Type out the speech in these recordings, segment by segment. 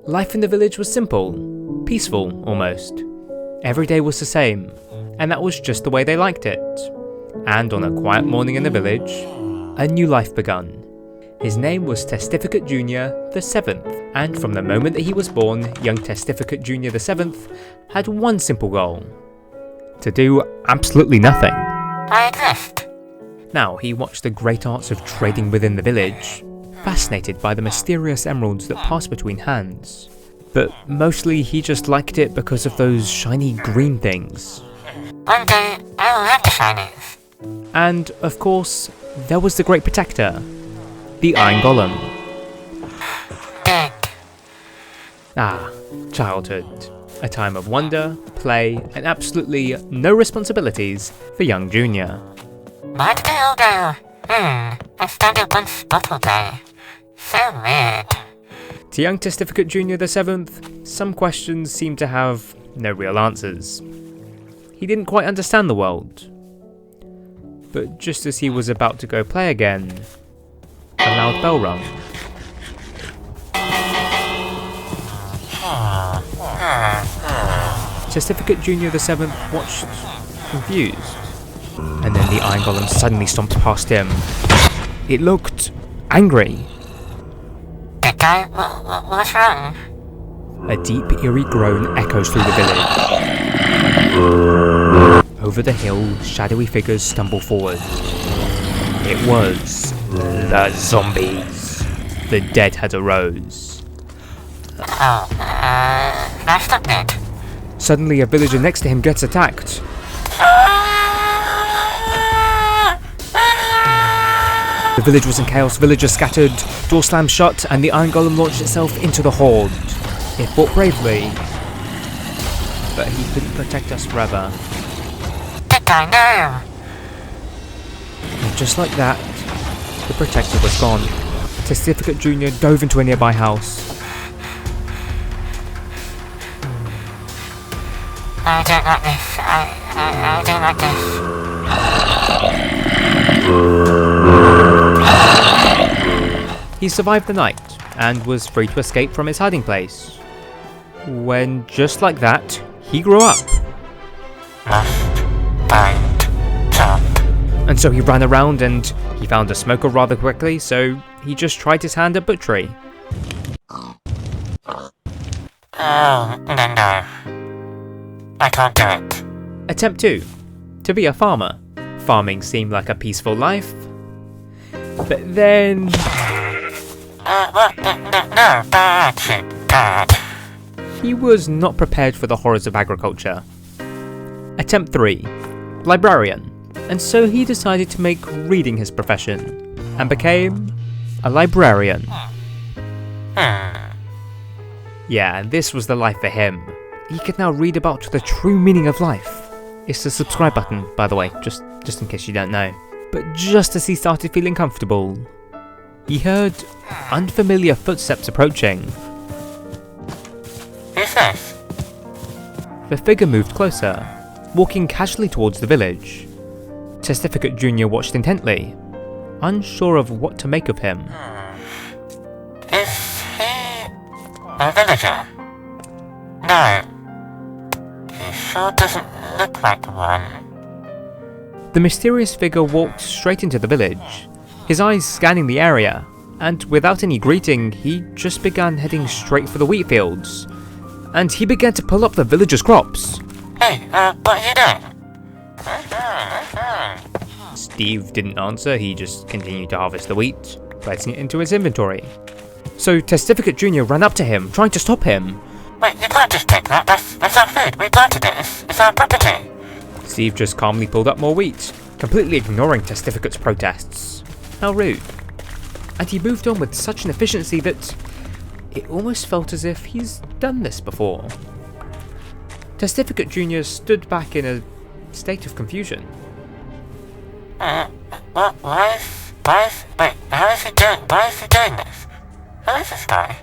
Life in the village was simple, peaceful almost. Every day was the same, and that was just the way they liked it. And on a quiet morning in the village, a new life begun. His name was Testificate Jr. the 7th, and from the moment that he was born, young Testificate Jr. the 7th had one simple goal: to do absolutely nothing. I exist. Now, he watched the great arts of trading within the village, fascinated by the mysterious emeralds that passed between hands. But mostly he just liked it because of those shiny green things. One day, I will have the shinies. And, of course, there was the Great Protector, the Iron Golem. Dead. Ah, childhood. A time of wonder, play, and absolutely no responsibilities for young Junior. Where did they all go? I started one bottle day. So weird. To young Testificate Jr. the 7th, some questions seemed to have no real answers. He didn't quite understand the world. But just as he was about to go play again, a loud bell rung. Testificate Jr. the 7th watched, confused. And then the Iron Golem suddenly stomped past him. It looked angry. Big guy, what's wrong? A deep, eerie groan echoes through the village. Over the hill, shadowy figures stumble forward. It was the zombies. The dead had arose. Oh, that's not good. Suddenly, a villager next to him gets attacked. The village was in chaos, villagers scattered, door slammed shut, and the Iron Golem launched itself into the horde. It fought bravely, but he couldn't protect us forever. Big guy, no! And just like that, the protector was gone. Testificate Jr. dove into a nearby house. I don't like this. I don't like this. He survived the night, and was free to escape from his hiding place. When, just like that, he grew up. Must find job. And so he ran around and he found a smoker rather quickly, so he just tried his hand at butchery. Oh, no. I can't do it. Attempt 2. To be a farmer. Farming seemed like a peaceful life. But then... No, bad shit, bad. he was not prepared for the horrors of agriculture. Attempt 3. Librarian. And so he decided to make reading his profession, and became a librarian. Yeah, this was the life for him. He could now read about the true meaning of life. It's the subscribe button, by the way, just in case you don't know. But just as he started feeling comfortable, he heard unfamiliar footsteps approaching. Who's this? The figure moved closer, walking casually towards the village. Testificate Jr. watched intently, unsure of what to make of him. Is he a villager? No. He sure doesn't look like one. The mysterious figure walked straight into the village, his eyes scanning the area, and without any greeting, he just began heading straight for the wheat fields. And he began to pull up the villagers' crops. Hey, what are you doing? Steve didn't answer, he just continued to harvest the wheat, placing it into his inventory. So Testificate Jr. ran up to him, trying to stop him. Wait, you can't just take that. That's our food. We planted it. It's our property. Steve just calmly pulled up more wheat, completely ignoring Testificate's protests. How rude. And he moved on with such an efficiency that it almost felt as if he's done this before. Testificate Jr. stood back in a state of confusion. Why is he doing this? Who is this guy?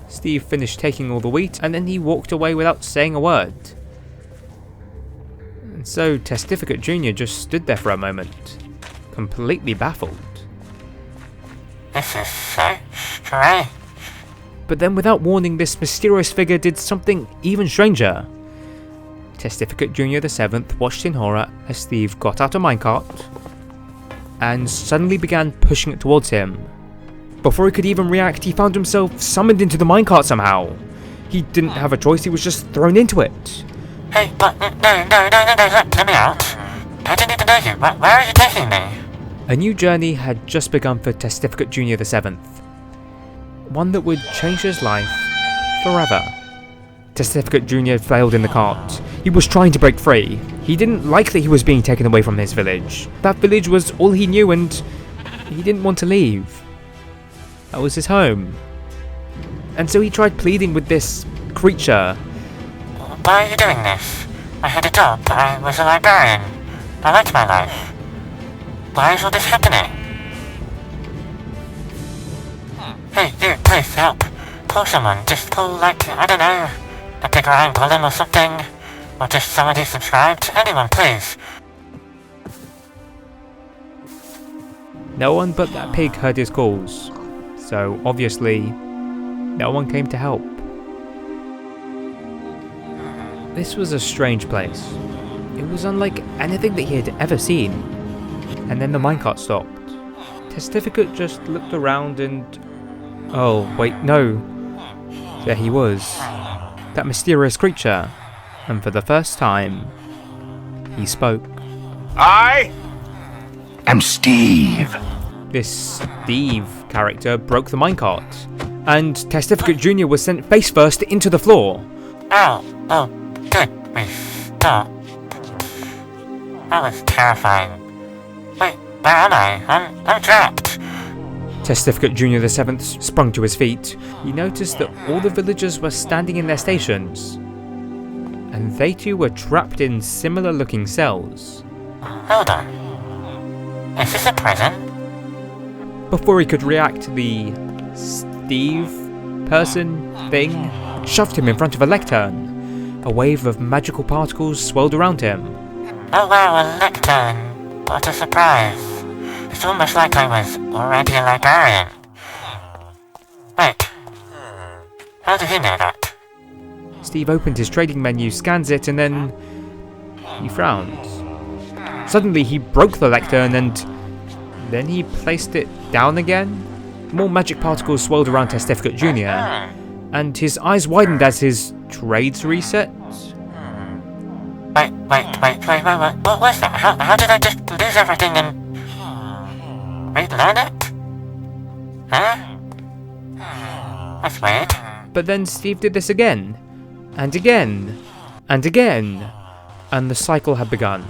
Steve finished taking all the wheat, and then he walked away without saying a word. And so Testificate Jr. just stood there for a moment, completely baffled. This is so strange. But then without warning, this mysterious figure did something even stranger. Testificate Jr. the 7th watched in horror as Steve got out a minecart and suddenly began pushing it towards him. Before he could even react, he found himself summoned into the minecart somehow. He didn't have a choice, he was just thrown into it. Hey, but no, let me out. I don't need to know you. Where are you taking me? A new journey had just begun for Testificate Jr. the 7th. One that would change his life forever. Testificate Jr. failed in the cart. He was trying to break free. He didn't like that he was being taken away from his village. That village was all he knew and he didn't want to leave. That was his home. And so he tried pleading with this creature. Why are you doing this? I had a job. I was a librarian. I liked my life. Why is all this happening? Hey, you, please help. Pull someone. Just pull, like, I don't know, a big iron golem or something. Or just somebody subscribed. Anyone, please. No one but that pig heard his calls. So, obviously, no one came to help. This was a strange place. It was unlike anything that he had ever seen. And then the minecart stopped. Testificate just looked around and... oh, wait, no. There he was. That mysterious creature. And for the first time, he spoke. I am Steve. This Steve character broke the minecart, and Testificate Jr. was sent face first into the floor. Oh, good. We stopped. That was terrifying. Wait, where am I? I'm trapped. Testificate Jr. the 7th sprung to his feet. He noticed that all the villagers were standing in their stations, and they too were trapped in similar looking cells. Hold on. Is this a prison? Before he could react, the Steve person thing shoved him in front of a lectern. A wave of magical particles swirled around him. Oh wow, a lectern. What a surprise. It's almost like I was already a librarian. Wait. How did he know that? Steve opened his trading menu, scans it, and then he frowned. Suddenly he broke the lectern and then he placed it down again. More magic particles swirled around Testificate Jr. and his eyes widened as his trades reset. Wait, what was that? How did I just lose everything and relearn it? Huh? That's weird. But then Steve did this again, and again, and again, and the cycle had begun.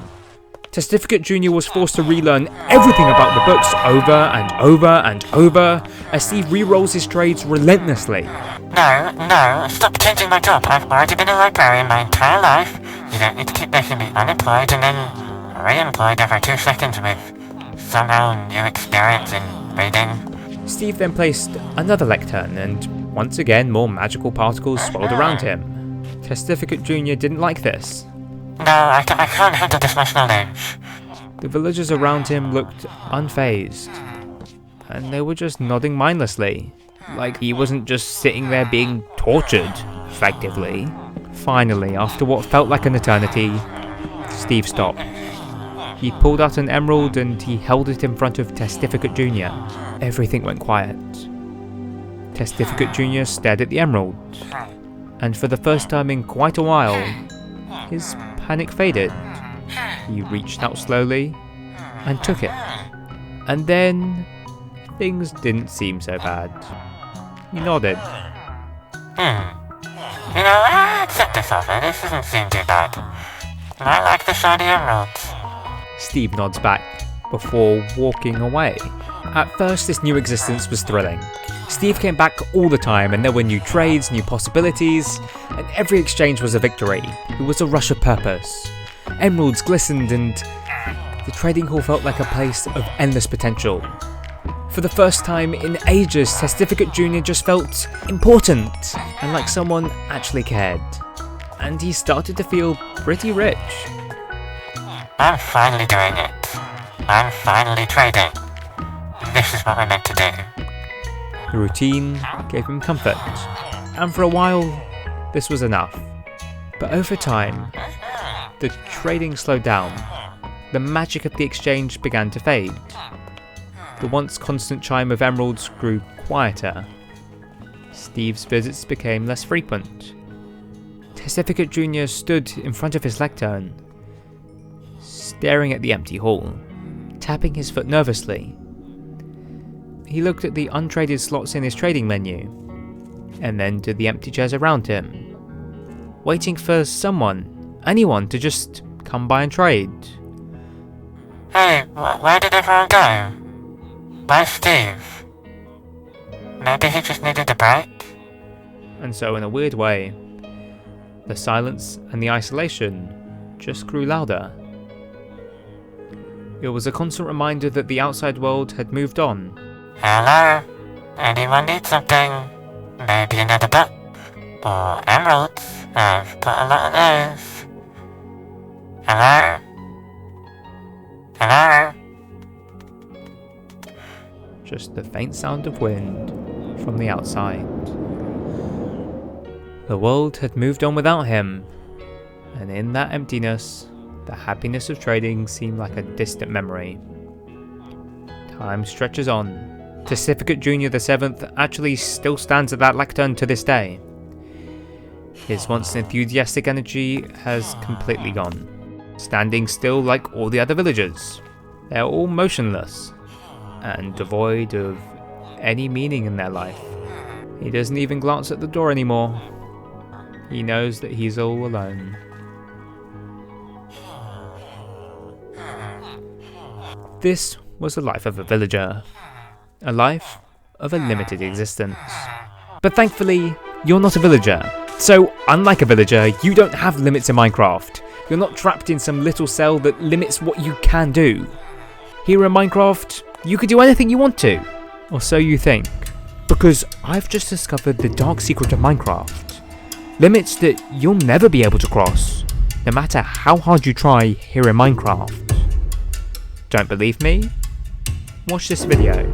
Testificate Jr. was forced to relearn everything about the books over and over and over, as Steve re-rolls his trades relentlessly. No, stop changing my job. I've already been a librarian my entire life. You don't need to keep making me unemployed and then re-employed every 2 seconds with somehow new experience in reading. Steve then placed another lectern, and once again more magical particles swirled around him. Testificate Jr. didn't like this. No, I can't handle this much knowledge. The villagers around him looked unfazed, and they were just nodding mindlessly, like he wasn't just sitting there being tortured, effectively. Finally, after what felt like an eternity, Steve stopped. He pulled out an emerald and he held it in front of Testificate Jr. Everything went quiet. Testificate Jr. stared at the emerald, and for the first time in quite a while, his panic faded. He reached out slowly and took it. And then things didn't seem so bad. He nodded. You know, I accept this offer. This doesn't seem too bad. I like the shiny emeralds. Steve nods back before walking away. At first, this new existence was thrilling. Steve came back all the time, and there were new trades, new possibilities, and every exchange was a victory. It was a rush of purpose. Emeralds glistened, and the trading hall felt like a place of endless potential. For the first time in ages, Testificate Jr. just felt important, and like someone actually cared. And he started to feel pretty rich. I'm finally doing it. I'm finally trading. This is what we're meant to do. The routine gave him comfort, and for a while, this was enough. But over time, the trading slowed down. The magic of the exchange began to fade. The once constant chime of emeralds grew quieter. Steve's visits became less frequent. Testificate Jr. stood in front of his lectern, staring at the empty hall, tapping his foot nervously. He looked at the untraded slots in his trading menu, and then to the empty chairs around him, waiting for someone, anyone, to just come by and trade. Hey, where did everyone go? Where's Steve? Maybe he just needed a break? And so in a weird way, the silence and the isolation just grew louder. It was a constant reminder that the outside world had moved on. Hello? Anyone need something? Maybe another book? Or emeralds? I've got a lot of those. Hello? Hello? Just the faint sound of wind from the outside. The world had moved on without him, and in that emptiness, the happiness of trading seemed like a distant memory. Time stretches on. Testificate Jr. the 7th actually still stands at that lectern to this day. His once enthusiastic energy has completely gone, standing still like all the other villagers. They're all motionless, and devoid of any meaning in their life. He doesn't even glance at the door anymore. He knows that he's all alone. This was the life of a villager. A life of a limited existence. But thankfully, you're not a villager. So, unlike a villager, you don't have limits in Minecraft. You're not trapped in some little cell that limits what you can do. Here in Minecraft, you can do anything you want to. Or so you think. Because I've just discovered the dark secret of Minecraft. Limits that you'll never be able to cross, no matter how hard you try here in Minecraft. Don't believe me? Watch this video.